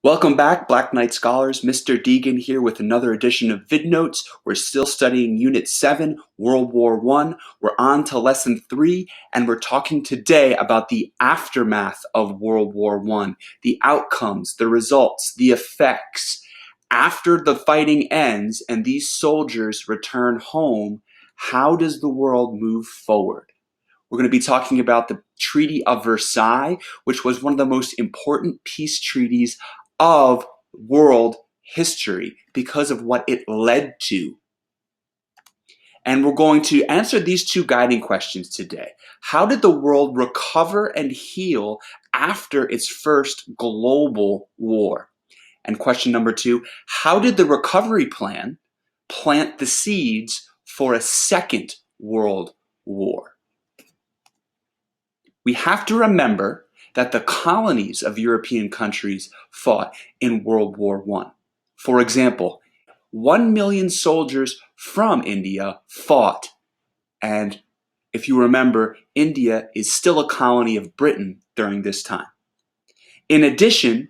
Welcome back, Black Knight Scholars. Mr. Deegan here with another edition of VidNotes. We're still studying Unit 7, World War I. We're on to Lesson 3, and we're talking today about the aftermath of World War I, the outcomes, the results, the effects. After the fighting ends and these soldiers return home, how does the world move forward? We're going to be talking about the Treaty of Versailles, which was one of the most important peace treaties of world history because of what it led to. And we're going to answer these two guiding questions today. How did the world recover and heal after its first global war? And question number 2, how did the recovery plan plant the seeds for a second world war? We have to remember that the colonies of European countries fought in World War I. For example, 1 million soldiers from India fought. And if you remember, India is still a colony of Britain during this time. In addition,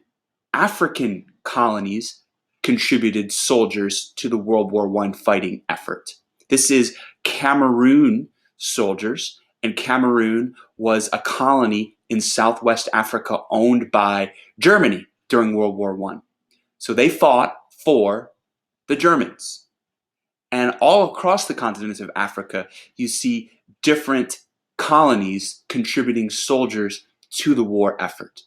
African colonies contributed soldiers to the World War I fighting effort. This is Cameroon soldiers, and Cameroon was a colony in Southwest Africa owned by Germany during World War I. So they fought for the Germans. And all across the continent of Africa, you see different colonies contributing soldiers to the war effort.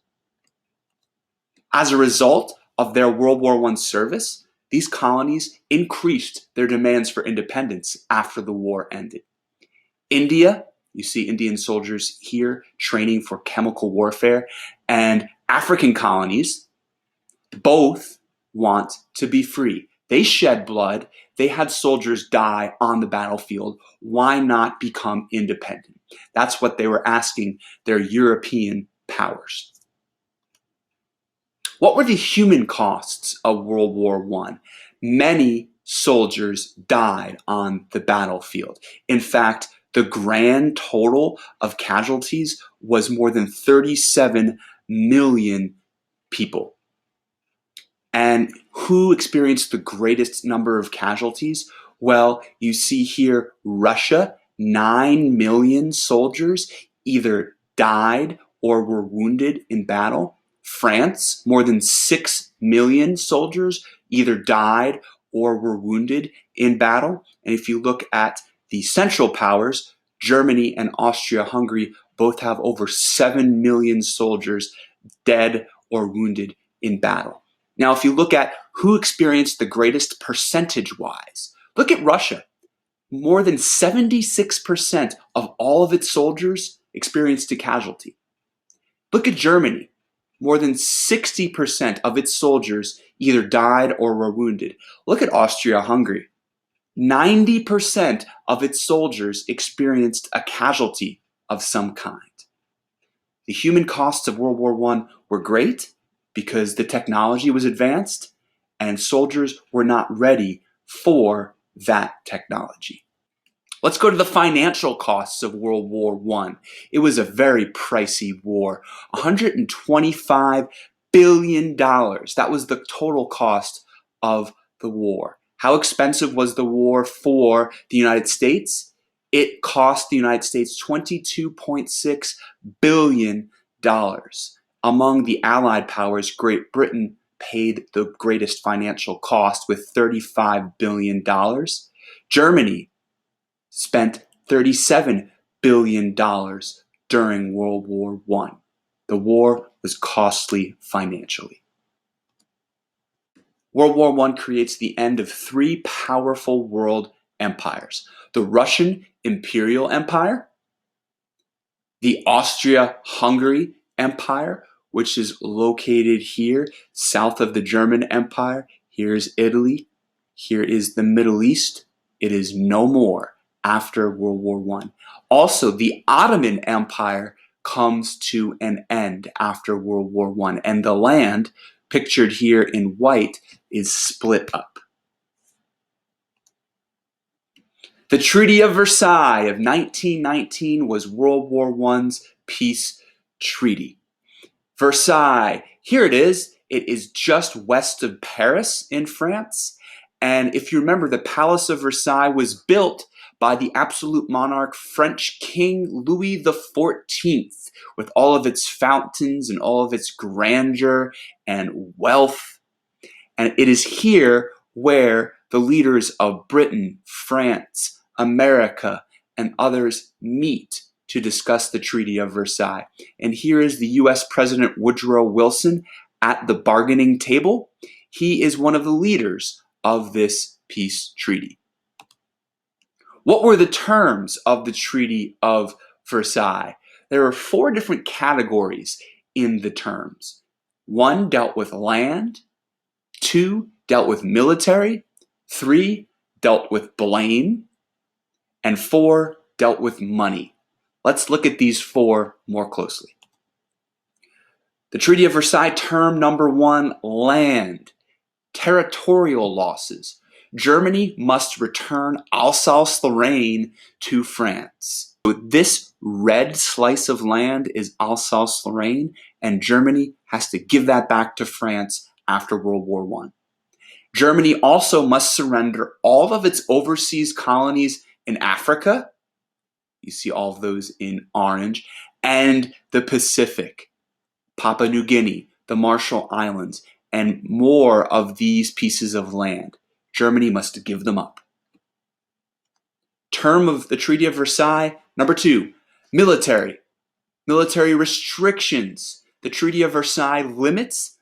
As a result of their World War I service, these colonies increased their demands for independence after the war ended. India, you see Indian soldiers here training for chemical warfare, and African colonies both want to be free. They shed blood. They had soldiers die on the battlefield. Why not become independent? That's what they were asking their European powers. What were the human costs of World War I? Many soldiers died on the battlefield. In fact, the grand total of casualties was more than 37 million people. And who experienced the greatest number of casualties? Well, you see here Russia, 9 million soldiers either died or were wounded in battle. France, more than 6 million soldiers either died or were wounded in battle. And if you look at the Central Powers, Germany and Austria-Hungary both have over 7 million soldiers dead or wounded in battle. Now, if you look at who experienced the greatest percentage-wise, look at Russia. More than 76% of all of its soldiers experienced a casualty. Look at Germany. More than 60% of its soldiers either died or were wounded. Look at Austria-Hungary. 90% of its soldiers experienced a casualty of some kind. The human costs of World War I were great because the technology was advanced and soldiers were not ready for that technology. Let's go to the financial costs of World War I. It was a very pricey war. $125 billion. That was the total cost of the war. How expensive was the war for the United States? It cost the United States $22.6 billion. Among the Allied powers, Great Britain paid the greatest financial cost with $35 billion. Germany spent $37 billion during World War I. The war was costly financially. World War I creates the end of 3 powerful world empires: the Russian Imperial Empire, the Austria-Hungary Empire, which is located here south of the German Empire. Here's Italy. Here is the Middle East. It is no more after World War I. Also, the Ottoman Empire comes to an end after World War I, and the land, pictured here in white, is split up. The Treaty of Versailles of 1919 was World War I's peace treaty. Versailles, here it is. It is just west of Paris in France. And if you remember, the Palace of Versailles was built by the absolute monarch French King Louis XIV, with all of its fountains and all of its grandeur and wealth. And it is here where the leaders of Britain, France, America, and others meet to discuss the Treaty of Versailles. And here is the US President Woodrow Wilson at the bargaining table. He is one of the leaders of this peace treaty. What were the terms of the Treaty of Versailles? There are 4 different categories in the terms. 1 dealt with land, 2 dealt with military, 3 dealt with blame, and 4 dealt with money. Let's look at these 4 more closely. The Treaty of Versailles, term number 1, land. Territorial losses. Germany must return Alsace-Lorraine to France. So this red slice of land is Alsace-Lorraine, and Germany has to give that back to France after World War I. Germany also must surrender all of its overseas colonies in Africa. You see all of those in orange, and the Pacific, Papua New Guinea, the Marshall Islands, and more of these pieces of land. Germany must give them up. Term of the Treaty of Versailles, number 2, military. Military restrictions. The Treaty of Versailles limits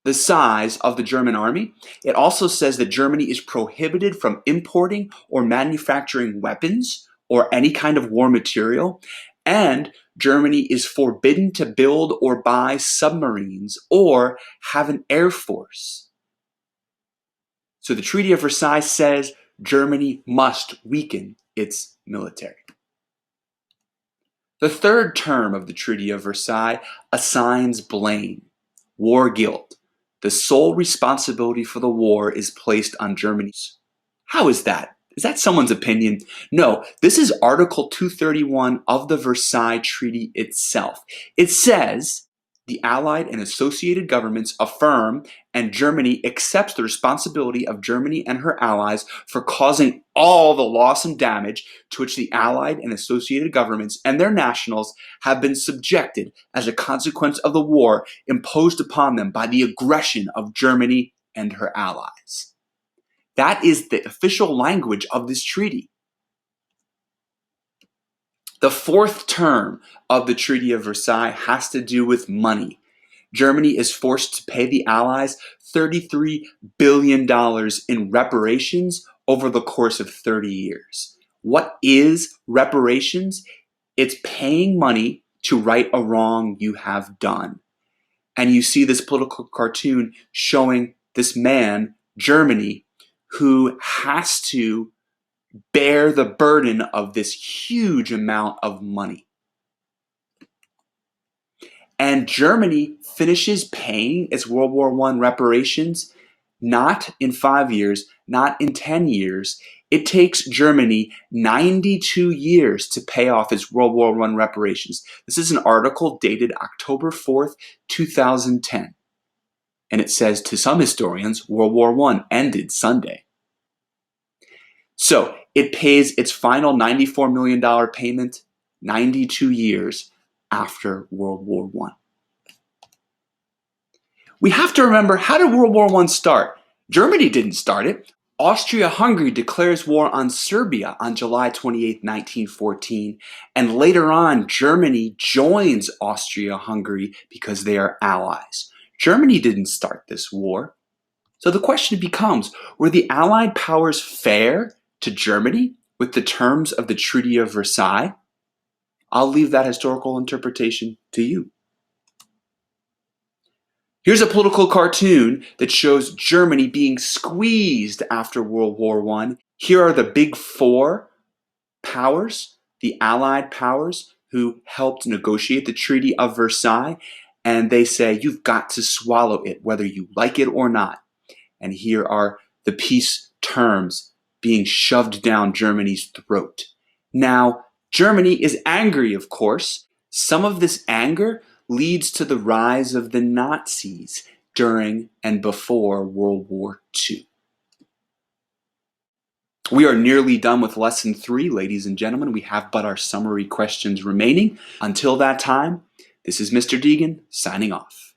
the size of the German army. It also says that Germany is prohibited from importing or manufacturing weapons or any kind of war material, and Germany is forbidden to build or buy submarines or have an air force. So the Treaty of Versailles says Germany must weaken its military. The 3rd term of the Treaty of Versailles assigns blame, war guilt. The sole responsibility for the war is placed on Germany. How is that? Is that someone's opinion? No, this is Article 231 of the Versailles Treaty itself. It says the Allied and associated governments affirm and Germany accepts the responsibility of Germany and her allies for causing all the loss and damage to which the Allied and associated governments and their nationals have been subjected as a consequence of the war imposed upon them by the aggression of Germany and her allies. That is the official language of this treaty. The 4th term of the Treaty of Versailles has to do with money. Germany is forced to pay the Allies $33 billion in reparations over the course of 30 years. What is reparations? It's paying money to right a wrong you have done. And you see this political cartoon showing this man, Germany, who has to bear the burden of this huge amount of money. And Germany finishes paying its World War I reparations not in 5 years, not in 10 years. It takes Germany 92 years to pay off its World War I reparations. This is an article dated October 4th, 2010. And it says, to some historians, World War I ended Sunday. So it pays its final $94 million payment 92 years after World War I. We have to remember, how did World War I start? Germany didn't start it. Austria-Hungary declares war on Serbia on July 28, 1914, and later on, Germany joins Austria-Hungary because they are allies. Germany didn't start this war. So the question becomes, were the Allied powers fair to Germany with the terms of the Treaty of Versailles? I'll leave that historical interpretation to you. Here's a political cartoon that shows Germany being squeezed after World War I. Here are the big 4 powers, the Allied powers, who helped negotiate the Treaty of Versailles, and they say, you've got to swallow it, whether you like it or not. And here are the peace terms being shoved down Germany's throat. Now, Germany is angry, of course. Some of this anger leads to the rise of the Nazis during and before World War II. We are nearly done with lesson 3, ladies and gentlemen. We have but our summary questions remaining. Until that time, this is Mr. Deegan signing off.